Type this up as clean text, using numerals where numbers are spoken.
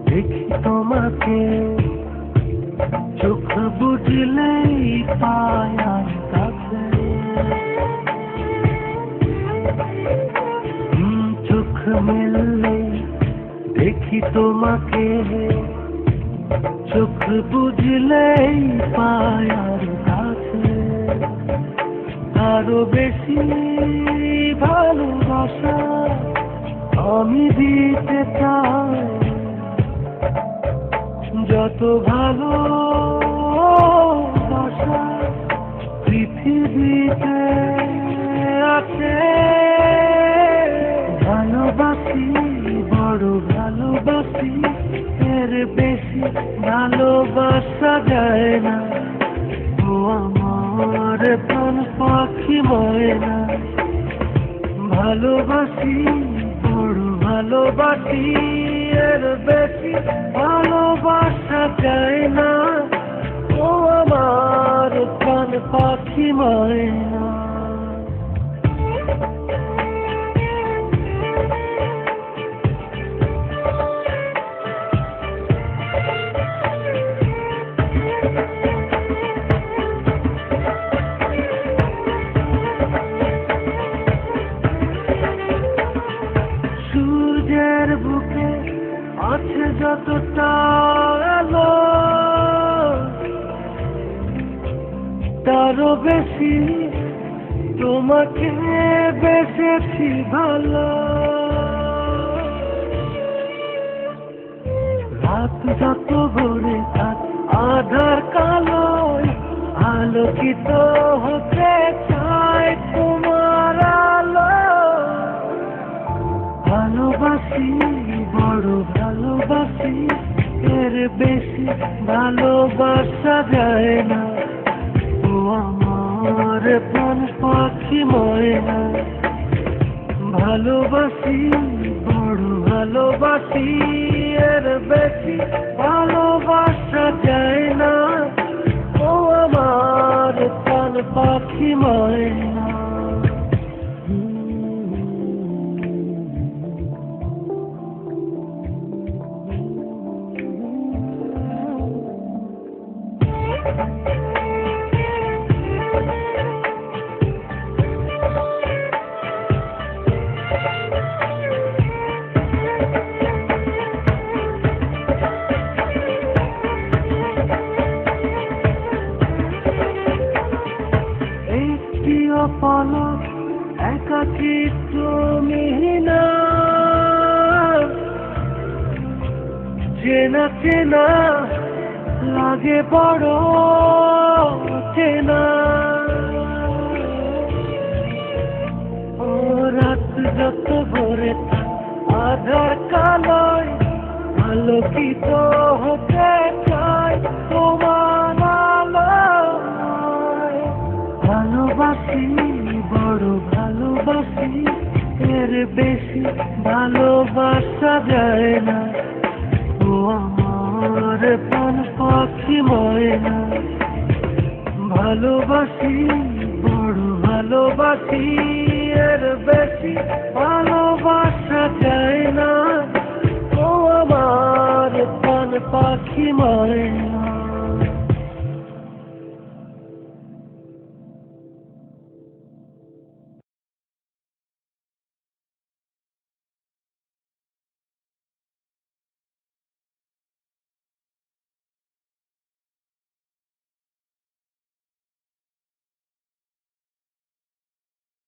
দেখি তোমাকে চোখ বুঝলেই পায় কাছে, চোখ মেললেই দেখি তোমাকে, চোখ বুঝলেই পায় কাছে। আরো বেশি ভালোবাসা আমি দিতে চাই, যত ভালোবাসা পৃথিবীতে আছে। ভালোবাসি, বড় ভালোবাসি, এর বেশি ভালোবাসা যায় না। ও আমার প্রাণ পাখি ময়না, ভালোবাসি, বড় ভালোবাসি, এর বেশি ভালোবাসা যায় না। ও আমার প্রাণ পাখি ময়না। সূর্যের বুকে আছে যতটা আলো, তারও বেশি তোমাকে বেসেছি ভালো। রাত যত ভরে থাক আধার কালোয় আলোকিত হতে চায় তোমার আলো। ভালোবাসি, বড় ভালোবাসি, এর বেশি ভালোবাসা যায় না। ও আমার প্রাণ পাখি ময়না, ভালোবাসি, বড় ভালোবাসি, এর বেশি ভালোবাসা যায় না। ও আমার প্রাণ পাখি ময়না। পলক একাকিত্ব মিহিনা, চেনা চেনা লাগে বড় চেনা। ও রাত যত ভরে আধার কালোয় আলোকিত হতে চায় তোমার আলোয়। ভালোবাসি, বড় ভালোবাসি, এর বেশি ভালোবাসা যায় না। ও আমার প্রাণ পাখি ময়না, ভালোবাসি, বড় ভালোবাসি, এর বেশি ভালোবাসা যায় না। ও আমার প্রাণ পাখি ময়না।